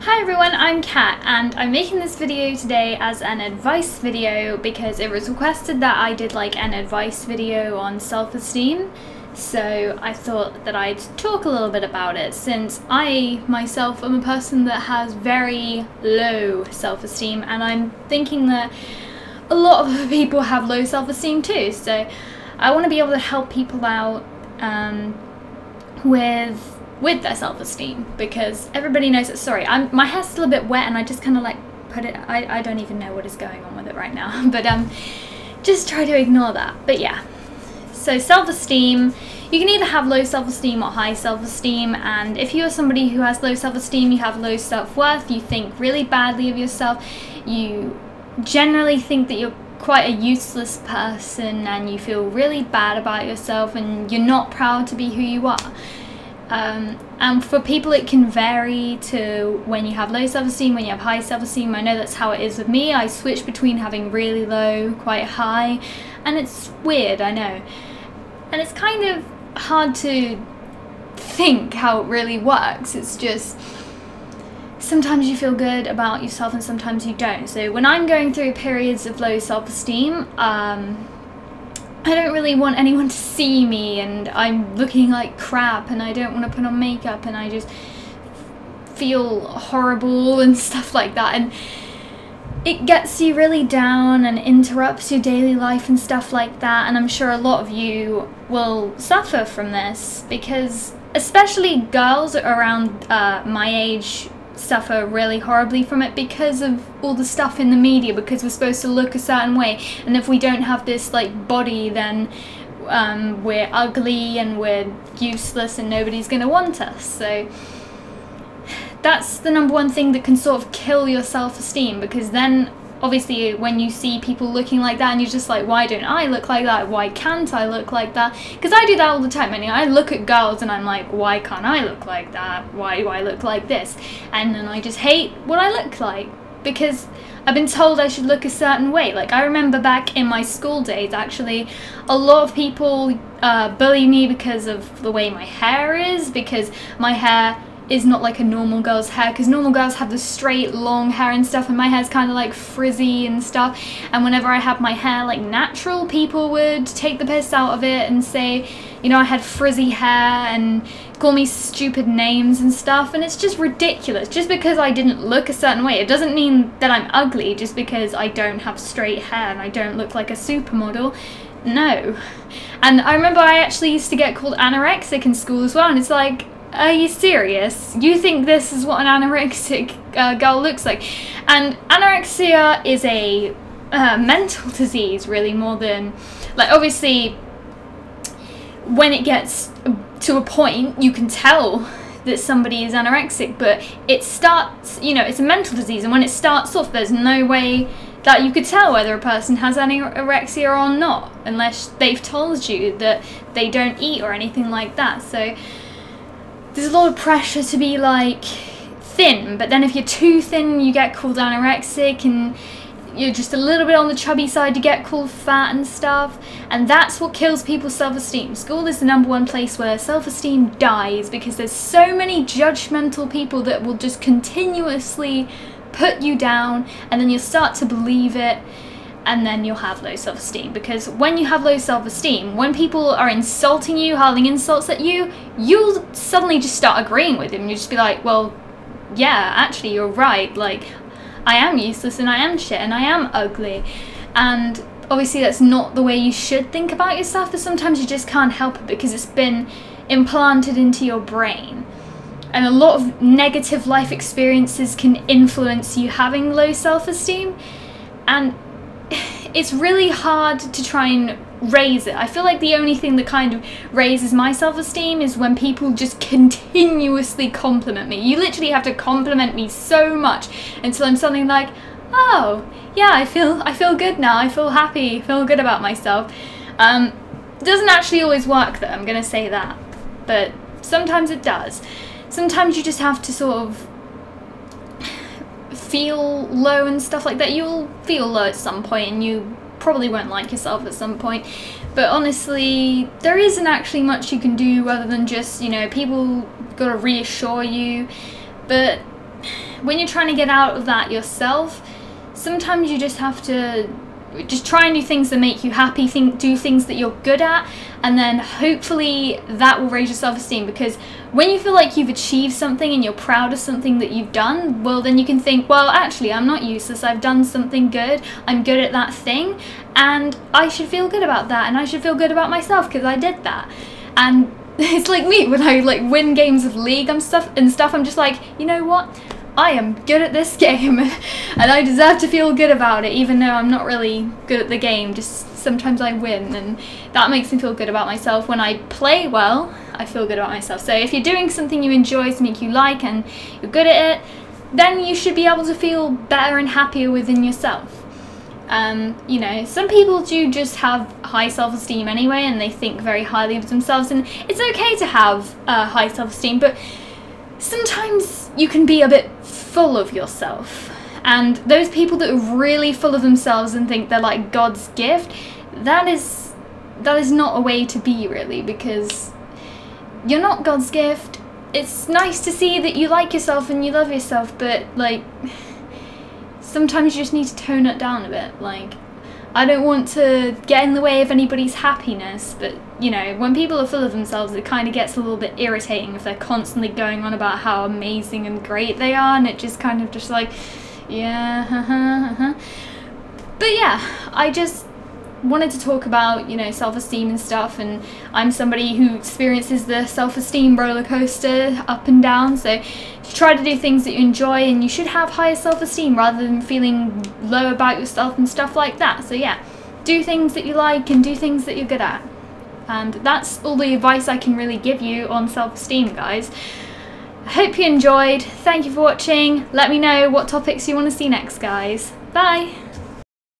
Hi everyone, I'm Kat and I'm making this video today as an advice video because it was requested that I did like an advice video on self-esteem, so I thought that I'd talk a little bit about it since I myself am a person that has very low self-esteem, and I'm thinking that a lot of people have low self-esteem too, so I want to be able to help people out with their self-esteem, because everybody knows it. Sorry, my hair's still a bit wet and I just kind of like put it, I don't even know what is going on with it right now, but just try to ignore that. But yeah, so self-esteem, you can either have low self-esteem or high self-esteem, and if you're somebody who has low self-esteem, you have low self-worth, you think really badly of yourself, you generally think that you're quite a useless person and you feel really bad about yourself and you're not proud to be who you are. And for people it can vary to when you have low self-esteem, when you have high self-esteem. I know that's how it is with me. I switch between having really low, quite high, and it's weird, I know. And it's kind of hard to think how it really works. It's just sometimes you feel good about yourself and sometimes you don't. So when I'm going through periods of low self-esteem, I don't really want anyone to see me and I'm looking like crap and I don't want to put on makeup and I just feel horrible and stuff like that, and it gets you really down and interrupts your daily life and stuff like that. And I'm sure a lot of you will suffer from this because especially girls around my age suffer really horribly from it because of all the stuff in the media, because we're supposed to look a certain way, and if we don't have this like body, then we're ugly and we're useless and nobody's gonna want us. So that's the number one thing that can sort of kill your self-esteem, because then obviously when you see people looking like that and you're just like, why don't I look like that? Why can't I look like that? Because I do that all the time. I mean, I look at girls and I'm like, why can't I look like that? Why do I look like this? And then I just hate what I look like because I've been told I should look a certain way. Like, I remember back in my school days, actually, a lot of people bully me because of the way my hair is, because my hair is not like a normal girl's hair, because normal girls have the straight long hair and stuff, and my hair's kind of like frizzy and stuff. And whenever I had my hair like natural, people would take the piss out of it and say, you know, I had frizzy hair and call me stupid names and stuff, and it's just ridiculous. Just because I didn't look a certain way, it doesn't mean that I'm ugly just because I don't have straight hair and I don't look like a supermodel. No. And I remember I actually used to get called anorexic in school as well, and it's like, are you serious? You think this is what an anorexic girl looks like? And anorexia is a mental disease, really, more than, like, obviously when it gets to a point you can tell that somebody is anorexic, but it starts, you know, it's a mental disease, and when it starts off there's no way that you could tell whether a person has anorexia or not unless they've told you that they don't eat or anything like that. So there's a lot of pressure to be like thin, but then if you're too thin you get called anorexic, and you're just a little bit on the chubby side you get called fat and stuff, and that's what kills people's self-esteem. School is the number one place where self-esteem dies because there's so many judgmental people that will just continuously put you down, and then you'll start to believe it, and then you'll have low self-esteem. Because when you have low self-esteem, when people are insulting you, hurling insults at you, you'll suddenly just start agreeing with them. You just be like, well, yeah, actually you're right, like, I am useless and I am shit and I am ugly. And obviously that's not the way you should think about yourself, but sometimes you just can't help it because it's been implanted into your brain. And a lot of negative life experiences can influence you having low self-esteem, and it's really hard to try and raise it. I feel like the only thing that kind of raises my self-esteem is when people just continuously compliment me. You literally have to compliment me so much until I'm something like, oh yeah, I feel good now, I feel happy, feel good about myself. It doesn't actually always work though, I'm gonna say that, but sometimes it does. Sometimes you just have to sort of feel low and stuff like that. You'll feel low at some point and you probably won't like yourself at some point, but honestly there isn't actually much you can do other than just, you know, people gotta reassure you. But when you're trying to get out of that yourself, sometimes you just have to just try and do things that make you happy, do things that you're good at, and then hopefully that will raise your self-esteem. Because when you feel like you've achieved something and you're proud of something that you've done, well, then you can think, well, actually, I'm not useless, I've done something good, I'm good at that thing, and I should feel good about that, and I should feel good about myself because I did that. And it's like me, when I like win games of League and stuff, I'm just like, you know what? I am good at this game and I deserve to feel good about it, even though I'm not really good at the game. Just sometimes I win, and that makes me feel good about myself. When I play well, I feel good about myself. So if you're doing something you enjoy, something you like, and you're good at it, then you should be able to feel better and happier within yourself. You know, some people do just have high self-esteem anyway, and they think very highly of themselves, and it's okay to have high self-esteem, but sometimes you can be a bit full of yourself. And those people that are really full of themselves and think they're like God's gift, that is not a way to be, really, because you're not God's gift. It's nice to see that you like yourself and you love yourself, but like sometimes you just need to tone it down a bit. Like, I don't want to get in the way of anybody's happiness, but you know, when people are full of themselves, it kind of gets a little bit irritating if they're constantly going on about how amazing and great they are, and it just kind of just like, yeah, But yeah, I just wanted to talk about, you know, self-esteem and stuff, and I'm somebody who experiences the self-esteem roller coaster up and down, so try to do things that you enjoy, and you should have higher self-esteem rather than feeling low about yourself and stuff like that. So yeah, do things that you like and do things that you're good at. And that's all the advice I can really give you on self-esteem, guys. I hope you enjoyed. Thank you for watching. Let me know what topics you want to see next, guys. Bye!